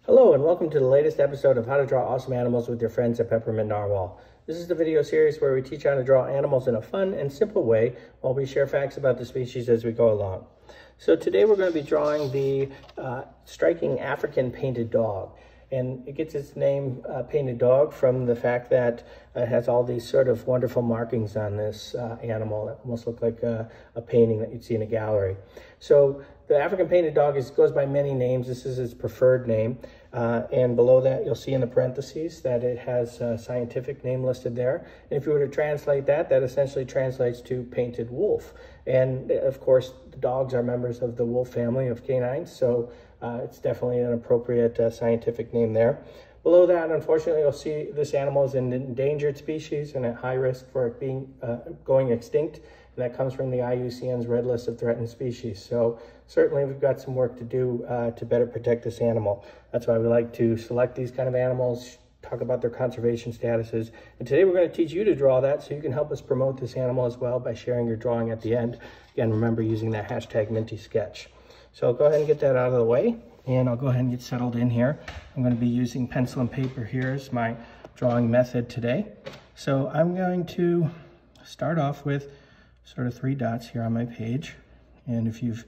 Hello and welcome to the latest episode of How to Draw Awesome Animals with your friends at Peppermint Narwhal. This is the video series where we teach how to draw animals in a fun and simple way while we share facts about the species as we go along. So today we're going to be drawing the striking African painted dog. And it gets its name, painted dog, from the fact that it has all these sort of wonderful markings on this animal that almost look like a painting that you'd see in a gallery. So the African painted dog goes by many names. This is its preferred name. And below that, you'll see in the parentheses that it has a scientific name listed there. And if you were to translate that, that essentially translates to painted wolf. And of course, the dogs are members of the wolf family of canines, so it's definitely an appropriate scientific name there. Below that, unfortunately, you'll see this animal is an endangered species and at high risk for it being going extinct. And that comes from the IUCN's Red List of Threatened Species. So certainly we've got some work to do to better protect this animal. That's why we like to select these kind of animals, talk about their conservation statuses. And today we're going to teach you to draw that so you can help us promote this animal as well by sharing your drawing at the end. Again, remember using that hashtag #MintySketch. So I'll go ahead and get that out of the way, and I'll go ahead and get settled in here. I'm going to be using pencil and paper here as my drawing method today. So I'm going to start off with sort of 3 dots here on my page. And if you've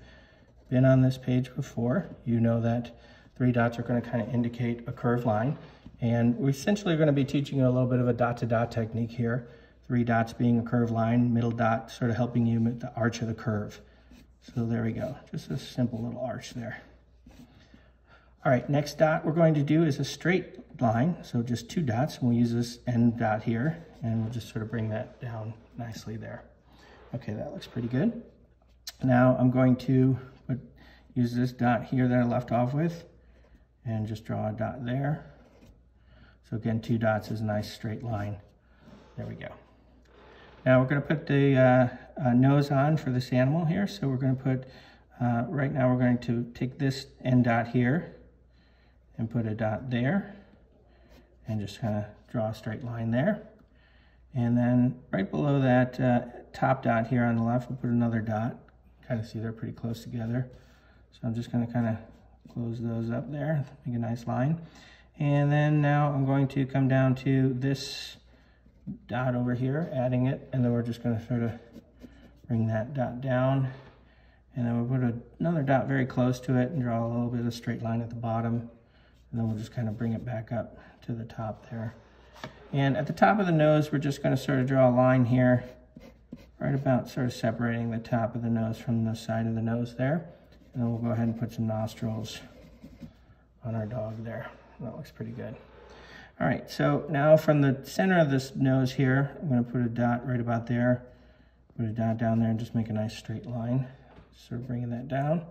been on this page before, you know that 3 dots are going to kind of indicate a curved line. And we're essentially going to be teaching you a little bit of a dot-to-dot technique here. 3 dots being a curved line, middle dot sort of helping you with the arch of the curve. So there we go, just a simple little arch there. All right, next dot we're going to do is a straight line, so just 2 dots, and we'll use this end dot here, and we'll just sort of bring that down nicely there. Okay, that looks pretty good. Now I'm going to use this dot here that I left off with, and just draw a dot there. So again, 2 dots is a nice straight line. There we go. Now we're going to put the nose on for this animal here. So we're going to put, right now we're going to take this end dot here and put a dot there and just kind of draw a straight line there. And then right below that top dot here on the left, we'll put another dot. Kind of see they're pretty close together. So I'm just going to kind of close those up there, make a nice line. And then now I'm going to come down to this dot over here, adding it, and then we're just going to sort of bring that dot down, and then we'll put another dot very close to it and draw a little bit of a straight line at the bottom, and then we'll just kind of bring it back up to the top there. And at the top of the nose, we're just going to sort of draw a line here, right about sort of separating the top of the nose from the side of the nose there, and then we'll go ahead and put some nostrils on our dog there. That looks pretty good. All right, so now from the center of this nose here, I'm going to put a dot right about there, put a dot down there, and just make a nice straight line. Sort of bringing that down.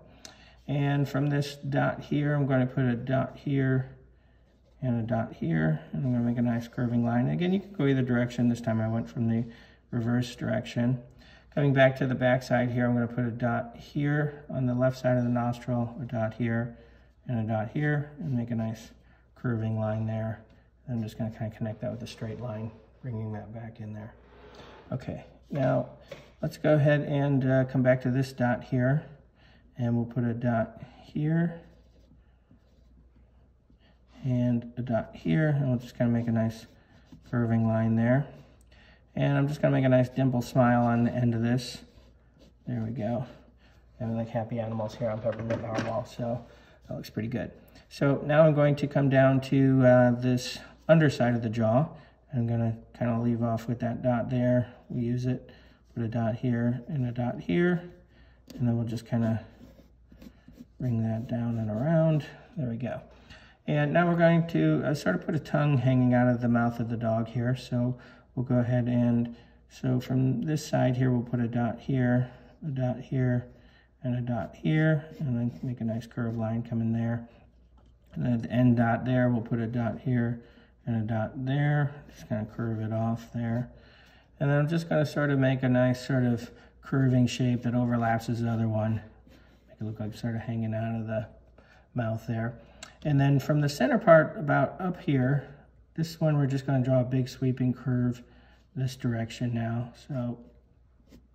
And from this dot here, I'm going to put a dot here and a dot here, and I'm going to make a nice curving line. Again, you can go either direction. This time I went from the reverse direction. Coming back to the back side here, I'm going to put a dot here on the left side of the nostril, a dot here, and a dot here, and make a nice curving line there. I'm just going to kind of connect that with a straight line, bringing that back in there. Okay, now let's go ahead and come back to this dot here, and we'll put a dot here and a dot here, and we'll just kind of make a nice curving line there. And I'm just going to make a nice dimple smile on the end of this. There we go. And we like happy animals here on Peppermint Narwhal, so that looks pretty good. So now I'm going to come down to this underside of the jaw. I'm going to kind of leave off with that dot there. We use it, put a dot here and a dot here, and then we'll just kind of bring that down and around. There we go. And now we're going to sort of put a tongue hanging out of the mouth of the dog here. So we'll go ahead and, so from this side here, we'll put a dot here, and a dot here, and then make a nice curved line coming there. And then at the end dot there, we'll put a dot here and a dot there. Just kind of curve it off there. And then I'm just going to sort of make a nice sort of curving shape that overlaps this other one. Make it look like sort of hanging out of the mouth there. And then from the center part about up here, this one we're just going to draw a big sweeping curve this direction now. So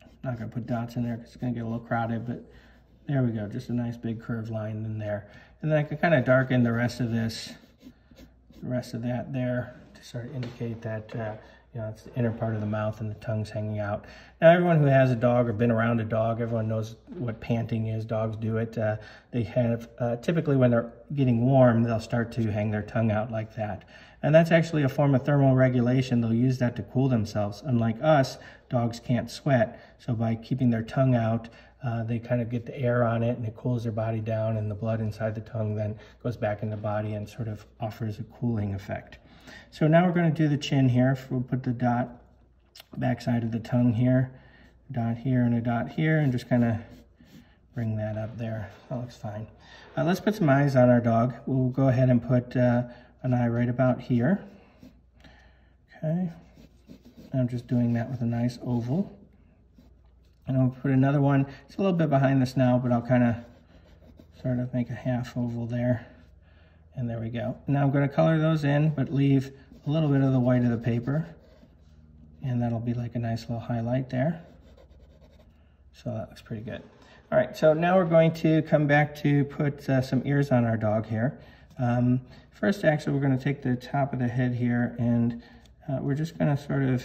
I'm not going to put dots in there because it's going to get a little crowded, but there we go. Just a nice big curved line in there. And And then I can kind of darken the rest of this, the rest of that there, to sort of indicate that, you know, it's the inner part of the mouth and the tongue's hanging out. Now, everyone who has a dog or been around a dog, everyone knows what panting is. Dogs do it. They have, typically when they're getting warm, they'll start to hang their tongue out like that. And that's actually a form of thermal regulation. They'll use that to cool themselves. Unlike us, dogs can't sweat. So by keeping their tongue out, they kind of get the air on it and it cools their body down, and the blood inside the tongue then goes back in the body and sort of offers a cooling effect. So now we're going to do the chin here. We'll put the dot backside of the tongue here, a dot here and a dot here, and just kind of bring that up there. That looks fine. Let's put some eyes on our dog. We'll go ahead and put an eye right about here. Okay. I'm just doing that with a nice oval. And I'll put another one. It's a little bit behind the snout, but I'll kind of sort of make a half oval there. And there we go. Now I'm going to color those in, but leave a little bit of the white of the paper. And that'll be like a nice little highlight there. So that looks pretty good. All right, so now we're going to come back to put some ears on our dog here. First, actually, we're going to take the top of the head here, and we're just going to sort of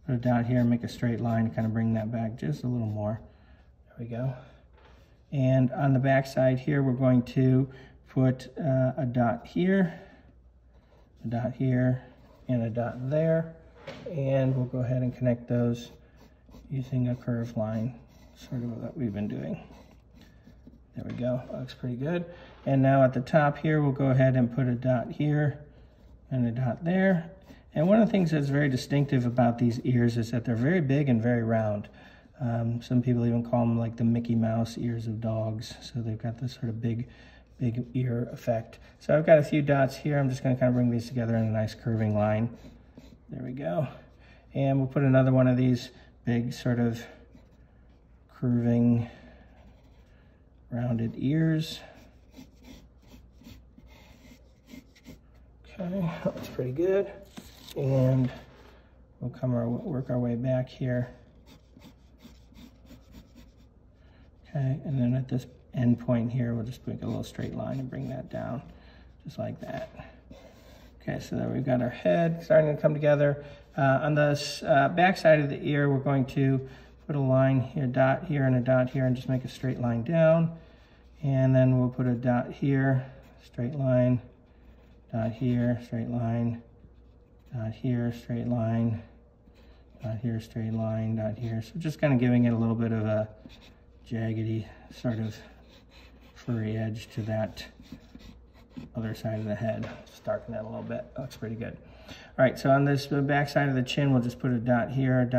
put a dot here and make a straight line, kind of bring that back just a little more. There we go. And on the back side here, we're going to put a dot here, and a dot there. And we'll go ahead and connect those using a curved line, sort of what we've been doing. There we go, that looks pretty good. And now at the top here, we'll go ahead and put a dot here and a dot there. And one of the things that's very distinctive about these ears is that they're very big and very round. Some people even call them like the Mickey Mouse ears of dogs. So they've got this sort of big ear effect. So I've got a few dots here. I'm just gonna kind of bring these together in a nice curving line. There we go. And we'll put another one of these big sort of curving rounded ears. Okay, that's pretty good. And we'll work our way back here. Okay, and then at this end point here, we'll just make a little straight line and bring that down, just like that. Okay, so there we've got our head starting to come together. On the back side of the ear, we're going to put a line here, dot here, and a dot here, and just make a straight line down. And then we'll put a dot here, straight line, dot here, straight line, dot here, straight line, dot here, straight line, dot here. So just kind of giving it a little bit of a jaggedy sort of furry edge to that other side of the head. Just darken that a little bit. That looks pretty good. All right, so on this back side of the chin, we'll just put a dot here, and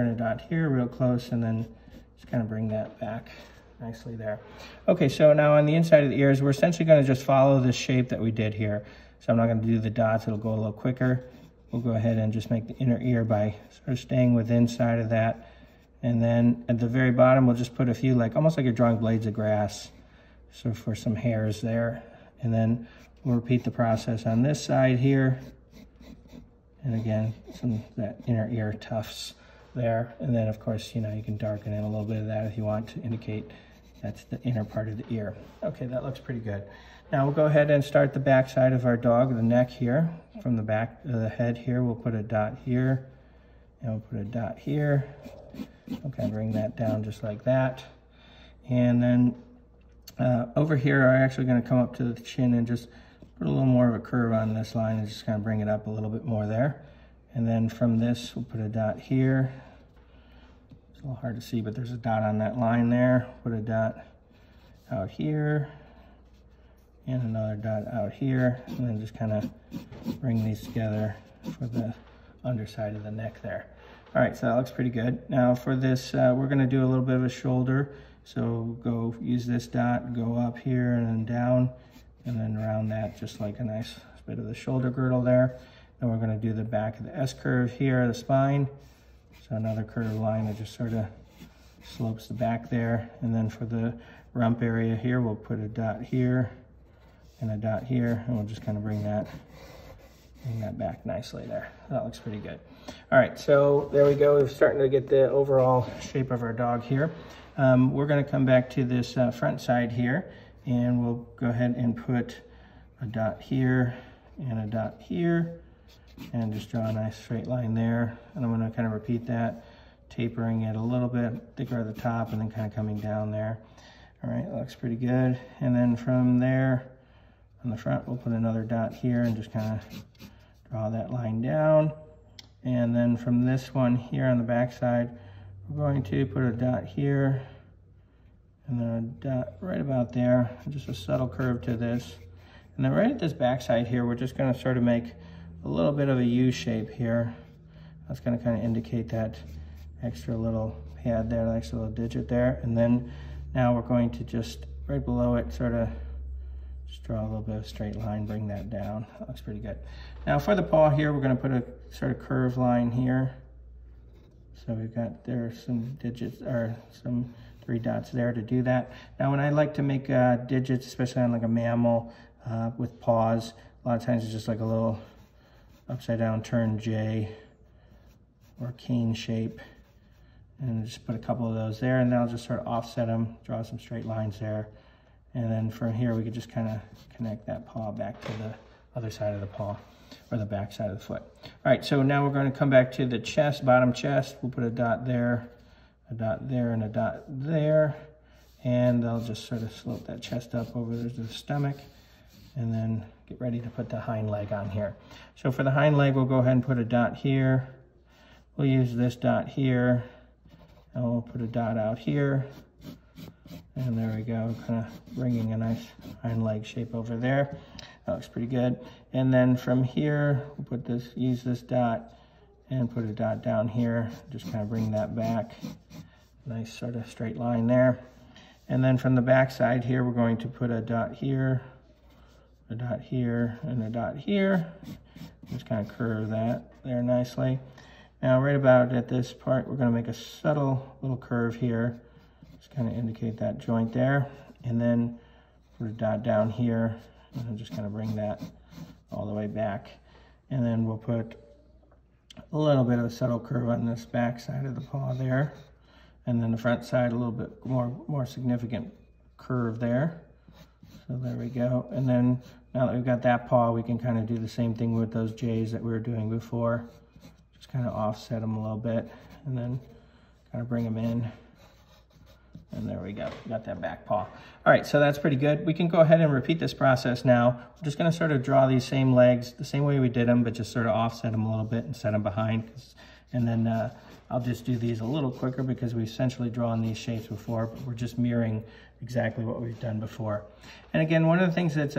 a dot here real close, and then just kind of bring that back nicely there. Okay, so now on the inside of the ears, we're essentially going to just follow this shape that we did here. So I'm not going to do the dots. It'll go a little quicker. We'll go ahead and just make the inner ear by sort of staying within side of that. And then at the very bottom, we'll just put a few, like almost like you're drawing blades of grass, so for some hairs there. And then we'll repeat the process on this side here. And again, some that inner ear tufts there. And then of course, you know, you can darken in a little bit of that if you want to indicate that's the inner part of the ear. Okay, that looks pretty good. Now we'll go ahead and start the back side of our dog, the neck here. From the back of the head here, we'll put a dot here, and we'll put a dot here. Okay, bring that down just like that. And then over here, I'm actually going to come up to the chin and just put a little more of a curve on this line and just kind of bring it up a little bit more there. And then from this, we'll put a dot here. It's a little hard to see, but there's a dot on that line there. Put a dot out here, and another dot out here, and then just kind of bring these together for the underside of the neck there. All right, so that looks pretty good. Now for this, we're going to do a little bit of a shoulder. So go use this dot, go up here and then down, and then around that, just like a nice bit of the shoulder girdle there. Then we're going to do the back of the S curve here, the spine. So another curved line that just sort of slopes the back there. And then for the rump area here, we'll put a dot here and a dot here, and we'll just kind of bring that back nicely there. That looks pretty good. All right, so there we go. We're starting to get the overall shape of our dog here. We're going to come back to this front side here, And we'll go ahead and put a dot here and a dot here, and just draw a nice straight line there. And I'm going to kind of repeat that, tapering it a little bit thicker at the top and then kind of coming down there. All right, looks pretty good. And then from there on the front, we'll put another dot here and just kind of draw that line down. And then from this one here on the back side, we're going to put a dot here and then a dot right about there, just a subtle curve to this. And then right at this back side here, we're just going to sort of make a little bit of a U shape here. That's going to kind of indicate that extra little pad there, that extra little digit there. And then now we're going to just right below it sort of just draw a little bit of a straight line, bring that down. That looks pretty good. Now for the paw here, we're going to put a sort of curved line here. So we've got there some digits, or some 3 dots there to do that. Now when I like to make digits, especially on like a mammal with paws, a lot of times it's just like a little upside down turn J or cane shape. And just put a couple of those there, and then I'll just sort of offset them, draw some straight lines there. And then from here, we could just kind of connect that paw back to the other side of the paw, or the back side of the foot. All right, so now we're going to come back to the chest, bottom chest. We'll put a dot there, and a dot there. And I'll just sort of slope that chest up over to the stomach, and then get ready to put the hind leg on here. So for the hind leg, we'll go ahead and put a dot here. We'll use this dot here. And we'll put a dot out here, and there we go, kind of bringing a nice hind leg shape over there. That looks pretty good. And then from here, we'll put this, use this dot and put a dot down here, just kind of bring that back. Nice sort of straight line there. And then from the back side here, we're going to put a dot here, a dot here, and a dot here. Just kind of curve that there nicely. Now, right about at this part, we're going to make a subtle little curve here. Just kind of indicate that joint there. And then put a dot down here, and then just kind of bring that all the way back. And then we'll put a little bit of a subtle curve on this back side of the paw there. And then the front side, a little bit more significant curve there. So there we go. And then now that we've got that paw, we can kind of do the same thing with those J's that we were doing before. Just kind of offset them a little bit, and then kind of bring them in. And there we go, got that back paw. All right, so that's pretty good. We can go ahead and repeat this process now. We're just gonna sort of draw these same legs the same way we did them, but just sort of offset them a little bit and set them behind. And then I'll just do these a little quicker because we essentially drawn these shapes before, but we're just mirroring exactly what we've done before. And again, one of the things that's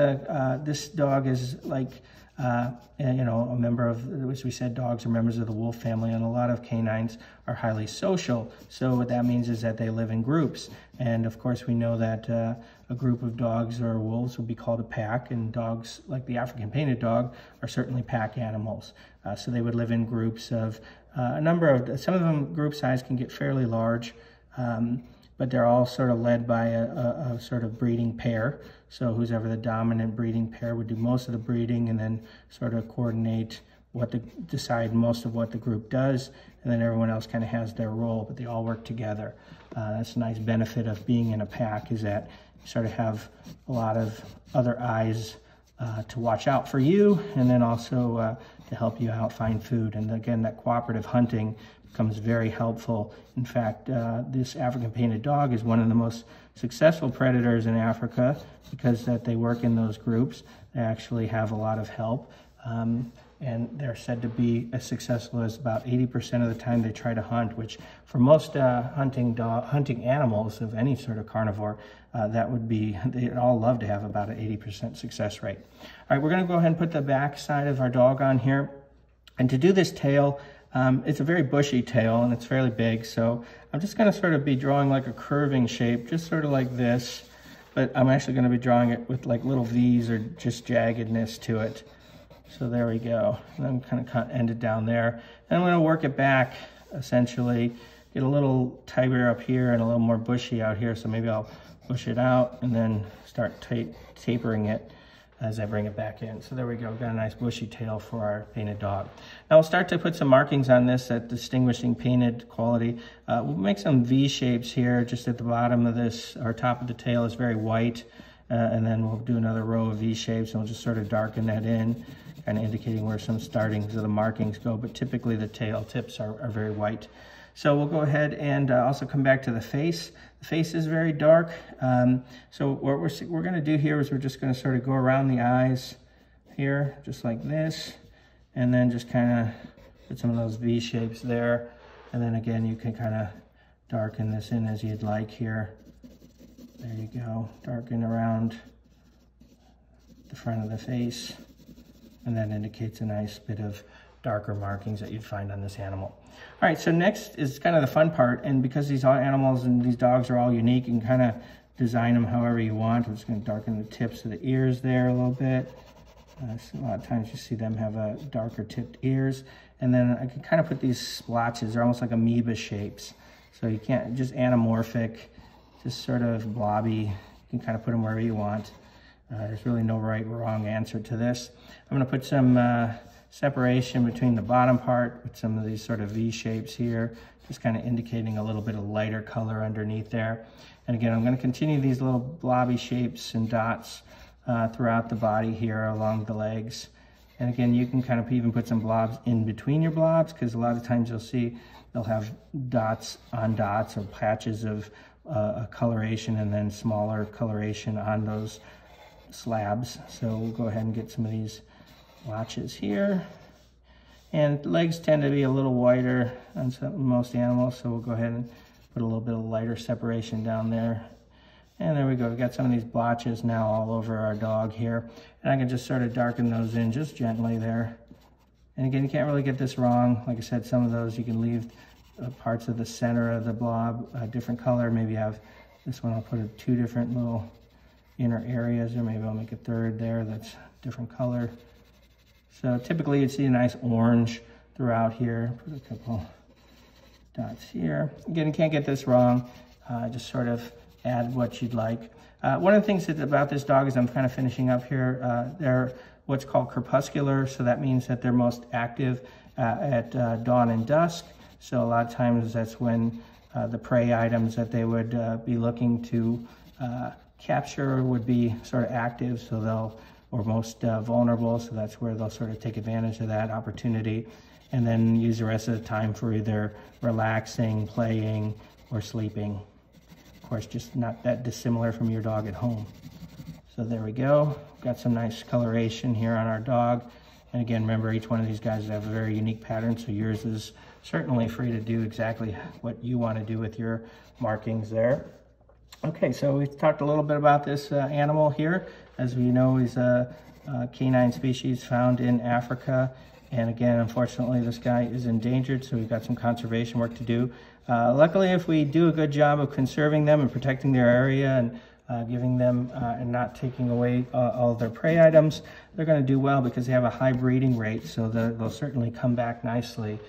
this dog is like, you know, a member of, as we said, dogs are members of the wolf family, and a lot of canines are highly social. So what that means is that they live in groups. And of course, we know that a group of dogs or wolves would be called a pack, and dogs, like the African painted dog, are certainly pack animals. So they would live in groups of a number of, some of them group size can get fairly large, but they're all sort of led by a sort of breeding pair. So who's ever the dominant breeding pair would do most of the breeding and then sort of coordinate decide most of what the group does, and then everyone else kind of has their role, but they all work together. That's a nice benefit of being in a pack, is that you sort of have a lot of other eyes to watch out for you, and then also to help you out find food. And again, that cooperative hunting becomes very helpful. In fact, this African painted dog is one of the most successful predators in Africa because that they work in those groups. They actually have a lot of help. And they're said to be as successful as about 80% of the time they try to hunt, which for most hunting animals of any sort of carnivore, that would be, they'd all love to have about an 80% success rate. All right, we're gonna go ahead and put the back side of our dog on here. And to do this tail, it's a very bushy tail and it's fairly big, so I'm just gonna sort of be drawing like a curving shape, just sort of like this, but I'm actually gonna be drawing it with like little V's or just jaggedness to it. So there we go, and I'm kind of end it down there. And I'm gonna work it back, essentially, get a little tighter up here and a little more bushy out here, so maybe I'll push it out and then start tapering it as I bring it back in. So there we go, we've got a nice bushy tail for our painted dog. Now we'll start to put some markings on this, that distinguishing painted quality. We'll make some V shapes here, just at the bottom of this, our top of the tail is very white, and then we'll do another row of V shapes, and we'll just sort of darken that in, kind of indicating where some startings of the markings go, but typically the tail tips are very white. So we'll go ahead and also come back to the face. The face is very dark. So what we're gonna do here is we're just gonna sort of go around the eyes here, just like this, and then just kind of put some of those V shapes there. And then again, you can kind of darken this in as you'd like here. There you go, darken around the front of the face. And that indicates a nice bit of darker markings that you'd find on this animal. All right, so next is kind of the fun part. And because these animals and these dogs are all unique, you can kind of design them however you want. I'm just gonna darken the tips of the ears there a little bit. So a lot of times you see them have darker tipped ears. And then I can kind of put these splotches, they're almost like amoeba shapes. So you can't, just anamorphic, just sort of blobby. You can kind of put them wherever you want. There's really no right or wrong answer to this. I'm gonna put some separation between the bottom part with some of these sort of V shapes here, just kind of indicating a little bit of lighter color underneath there. And again, I'm gonna continue these little blobby shapes and dots throughout the body here along the legs. And again, you can kind of even put some blobs in between your blobs, because a lot of times you'll see they'll have dots on dots or patches of coloration, and then smaller coloration on those slabs. So we'll go ahead and get some of these blotches here. And legs tend to be a little whiter on most animals, so we'll go ahead and put a little bit of lighter separation down there. And there we go, we've got some of these blotches now all over our dog here. And I can just sort of darken those in just gently there. And again, you can't really get this wrong. Like I said, some of those you can leave parts of the center of the blob a different color. Maybe have this one, I'll put two different little inner areas, or maybe I'll make a third there that's different color. So typically you'd see a nice orange throughout here. Put a couple dots here. Again, you can't get this wrong. Just sort of add what you'd like. One of the things about this dog is, I'm kind of finishing up here, they're what's called crepuscular, so that means that they're most active at dawn and dusk. So a lot of times that's when the prey items that they would be looking to capture would be sort of active, so they'll, or most vulnerable, so that's where they'll sort of take advantage of that opportunity, and then use the rest of the time for either relaxing, playing, or sleeping. Of course, just not that dissimilar from your dog at home. So there we go. Got some nice coloration here on our dog. And again, remember, each one of these guys have a very unique pattern, so yours is certainly free to do exactly what you want to do with your markings there. Okay, so we've talked a little bit about this animal here. As we know, he's a canine species found in Africa. And again, unfortunately, this guy is endangered, so we've got some conservation work to do. Luckily, if we do a good job of conserving them and protecting their area and giving them and not taking away all of their prey items, they're going to do well because they have a high breeding rate, so they'll certainly come back nicely.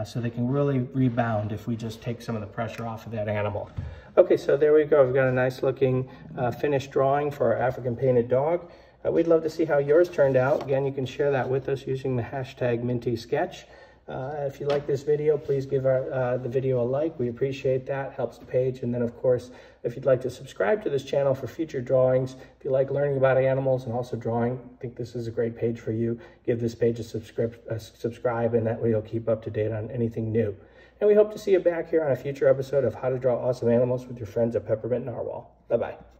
So they can really rebound if we just take some of the pressure off of that animal. Okay, so there we go. We've got a nice looking finished drawing for our African painted dog. We'd love to see how yours turned out. Again, you can share that with us using the hashtag #MintySketch. If you like this video, please give the video a like. We appreciate that, helps the page. And then of course, if you'd like to subscribe to this channel for future drawings, if you like learning about animals and also drawing, I think this is a great page for you. Give this page a subscribe, and that way you'll keep up to date on anything new. And we hope to see you back here on a future episode of How to Draw Awesome Animals with your friends at Peppermint Narwhal. Bye-bye.